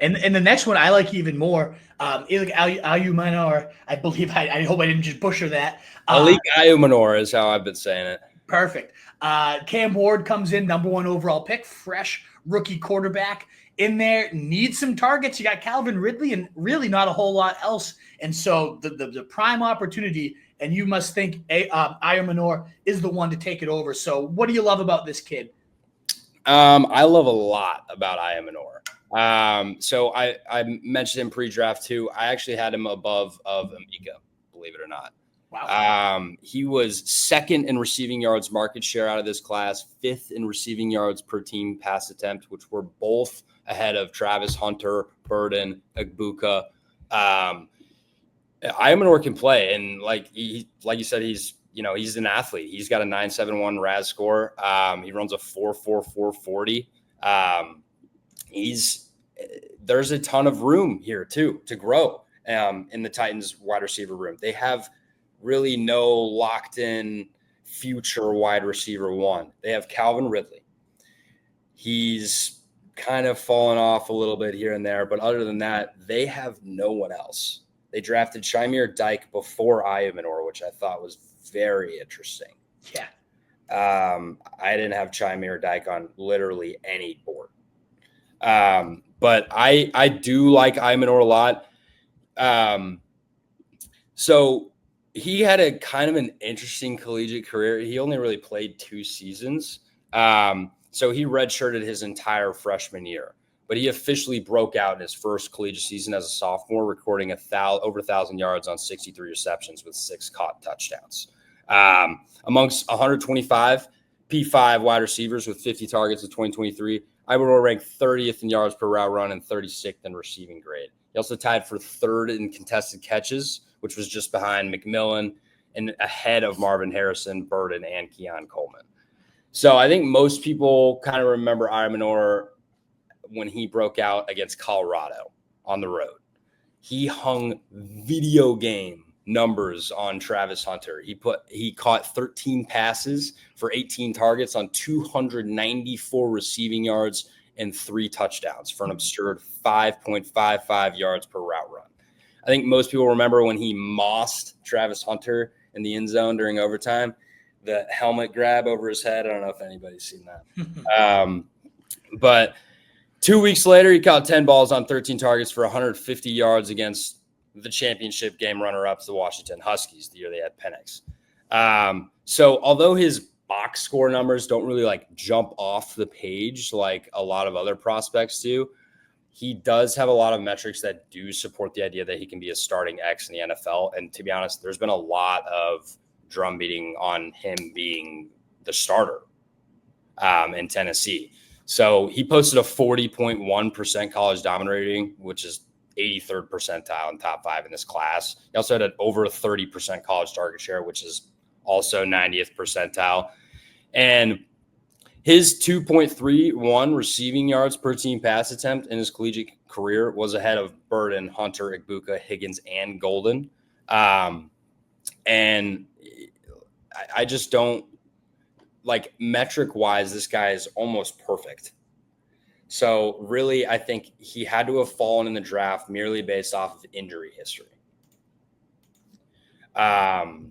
And the next one I like even more. Elic Ayomanor, I believe. I hope I didn't just butcher that. Elic Ayomanor is how I've been saying it. Perfect. Cam Ward comes in, number 1 overall pick, fresh rookie quarterback in there, needs some targets. You got Calvin Ridley and really not a whole lot else. And so the prime opportunity, and you must think Ayomanor is the one to take it over. So what do you love about this kid? I love a lot about Ayomanor. So I mentioned him pre-draft too. I actually had him above of Emeka, believe it or not. Wow. He was 2nd in receiving yards market share out of this class, 5th in receiving yards per team pass attempt, which were both ahead of Travis Hunter, Burden, Egbuka. Ayomanor can play, and like you said, he's an athlete. He's got a 9.71 RAS score. He runs a 4.44 40. There's a ton of room here too to grow in the Titans wide receiver room. They have really no locked in future wide receiver 1. They have Calvin Ridley. He's kind of fallen off a little bit here and there, but other than that, they have no one else. They drafted Shamir Dyke before Ayomanor, which I thought was very interesting. Yeah. I didn't have Shamir Dyke on literally any board. But I do like Ayomanor a lot. So he had a kind of an interesting collegiate career. He only really played 2 seasons. So he redshirted his entire freshman year, but he officially broke out in his first collegiate season as a sophomore, recording over 1,000 yards on 63 receptions with 6 caught touchdowns. Amongst 125 P5 wide receivers with 50 targets in 2023, Ayomanor ranked 30th in yards per route run and 36th in receiving grade. He also tied for 3rd in contested catches, which was just behind McMillan and ahead of Marvin Harrison, Burden, and Keon Coleman. So I think most people kind of remember Ayomanor when he broke out against Colorado on the road. He hung video game numbers on Travis Hunter. He caught 13 passes for 18 targets on 294 receiving yards and 3 touchdowns for an absurd 5.55 yards per route run. I think most people remember when he mossed Travis Hunter in the end zone during overtime, the helmet grab over his head. I don't know if anybody's seen that. But 2 weeks later, he caught 10 balls on 13 targets for 150 yards against the championship game runner-ups, the Washington Huskies, the year they had Penix. So although his box score numbers don't really like jump off the page like a lot of other prospects do, he does have a lot of metrics that do support the idea that he can be a starting X in the NFL. And to be honest, there's been a lot of drum beating on him being the starter in Tennessee. So he posted a 40.1% college dominant rating, which is 83rd percentile in top 5 in this class. He also had an over 30% college target share, which is also 90th percentile. And his 2.31 receiving yards per team pass attempt in his collegiate career was ahead of Burden, Hunter, Egbuka, Higgins, and Golden. And I just don't like metric-wise, this guy is almost perfect. So really, I think he had to have fallen in the draft merely based off of injury history. But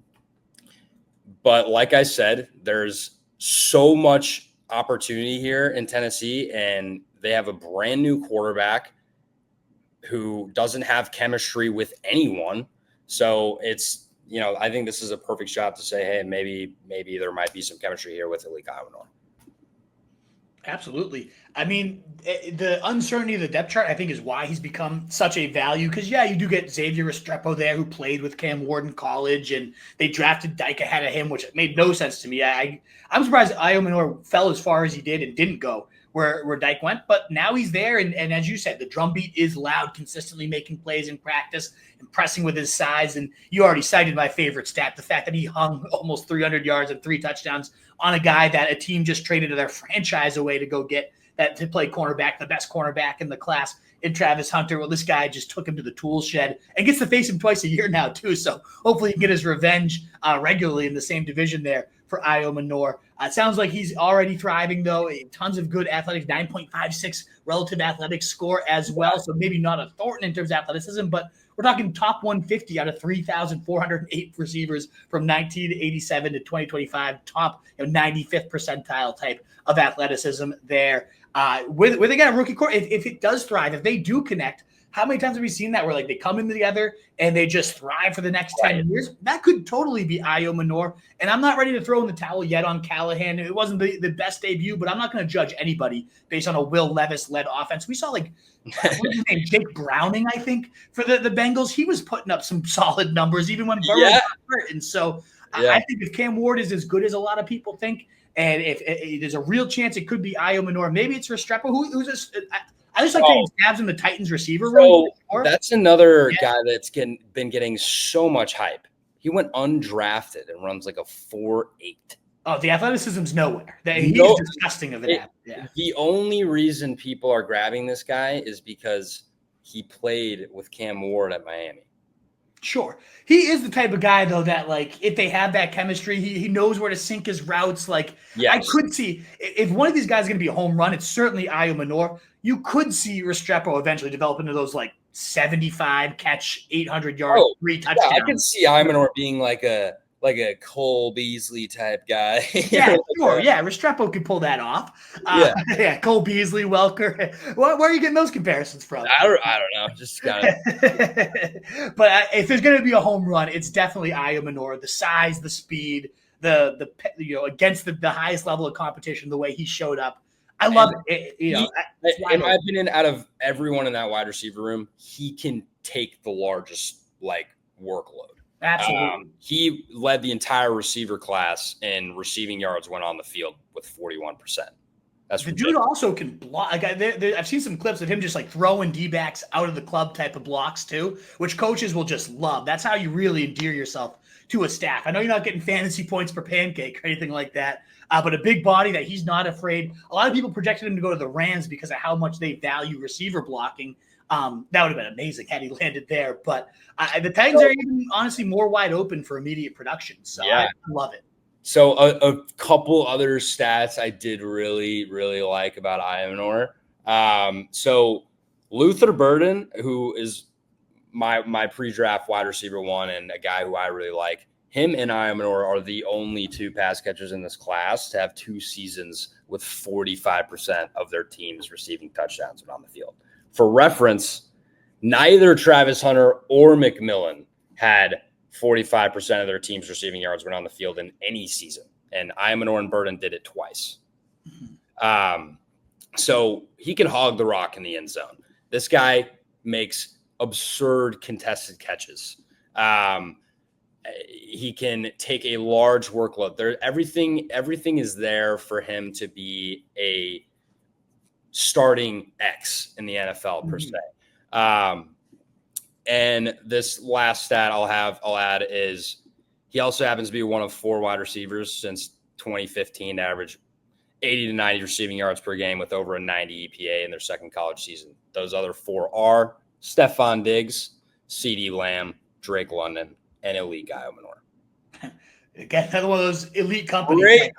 like I said, there's so much opportunity here in Tennessee, and they have a brand new quarterback who doesn't have chemistry with anyone. So it's, I think this is a perfect shot to say, hey, maybe there might be some chemistry here with Elic Ayomanor. Absolutely. I mean, the uncertainty of the depth chart, I think, is why he's become such a value. Because, yeah, you do get Xavier Restrepo there, who played with Cam Ward in college, and they drafted Dyke ahead of him, which made no sense to me. I'm surprised Ayomanor fell as far as he did and didn't go where Dyke went. But now he's there, and as you said, the drumbeat is loud, consistently making plays in practice, impressing with his size. And you already cited my favorite stat, the fact that he hung almost 300 yards and 3 touchdowns on a guy that a team just traded their franchise away to go get that to play cornerback, the best cornerback in the class in Travis Hunter. Well, this guy just took him to the tool shed and gets to face him twice a year now too. So hopefully he can get his revenge regularly in the same division there for Ayomanor. It sounds like he's already thriving, though. Tons of good athletics, 9.56 relative athletic score as well. So maybe not a Thornton in terms of athleticism, but we're talking top 150 out of 3,408 receivers from 1987 to 2025, top 95th percentile type of athleticism there. With again, a rookie core, if it does thrive, if they do connect, how many times have we seen that where like they come in together and they just thrive for the next 10 years? That could totally be Ayomanor. And I'm not ready to throw in the towel yet on Callahan. It wasn't the best debut, but I'm not going to judge anybody based on a Will Levis-led offense. We saw like what's his name? Jake Browning, I think, for the Bengals. He was putting up some solid numbers even when Burrow got hurt. And so I think if Cam Ward is as good as a lot of people think, and if there's a real chance it could be Ayomanor, maybe it's Restrepo, who's this. I just like taking stabs in the Titans receiver room. That's another guy that's been getting so much hype. He went undrafted and runs like a 4.8. Oh, the athleticism's nowhere. He's disgusting of an athlete. Yeah. The only reason people are grabbing this guy is because he played with Cam Ward at Miami. Sure. He is the type of guy, though, that, like, if they have that chemistry, he knows where to sink his routes. Like, I could see if one of these guys is going to be a home run, it's certainly Ayomanor. You could see Restrepo eventually develop into those, like, 75 catch, 800 yard, 3 touchdowns. Yeah, I could see Ayomanor being like a Cole Beasley type guy. Yeah, sure. Yeah, Restrepo could pull that off. Cole Beasley, Welker. Where are you getting those comparisons from? I don't know. Just kind of. But if there's going to be a home run, it's definitely Ayomanor. The size, the speed, the against the highest level of competition, the way he showed up. I love it. In my opinion, out of everyone in that wide receiver room, he can take the largest workload. Absolutely. He led the entire receiver class in receiving yards when on the field with 41%. That's the dude also can block. I've seen some clips of him just like throwing D-backs out of the club type of blocks too, which coaches will just love. That's how you really endear yourself to a staff. I know you're not getting fantasy points per pancake or anything like that, but a big body that he's not afraid. A lot of people projected him to go to the Rams because of how much they value receiver blocking. That would have been amazing had he landed there. But the Titans are even honestly more wide open for immediate production. So I love it. So a couple other stats I did really, really like about Ayomanor. So Luther Burden, who is my pre-draft wide receiver one and a guy who I really like, him and Ayomanor are the only 2 pass catchers in this class to have 2 seasons with 45% of their teams receiving touchdowns when on the field. For reference, neither Travis Hunter or McMillan had 45% of their teams receiving yards when on the field in any season. And Ayomanor and Burden did it twice. So he can hog the rock in the end zone. This guy makes absurd contested catches. He can take a large workload. Everything is there for him to be a starting X in the NFL per se. And this last stat I'll add is he also happens to be one of 4 wide receivers since 2015 to average 80 to 90 receiving yards per game with over a 90 EPA in their second college season. Those other 4 are Stephon Diggs, CeeDee Lamb, Drake London, and Elic Ayomanor. Again, another one of those elite companies.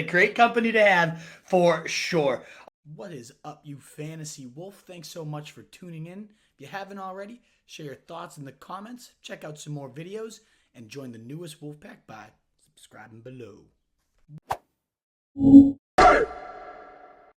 Great company to have for sure. What is up, you fantasy wolf? Thanks so much for tuning in. If you haven't already, share your thoughts in the comments, check out some more videos, and join the newest Wolfpack by subscribing below.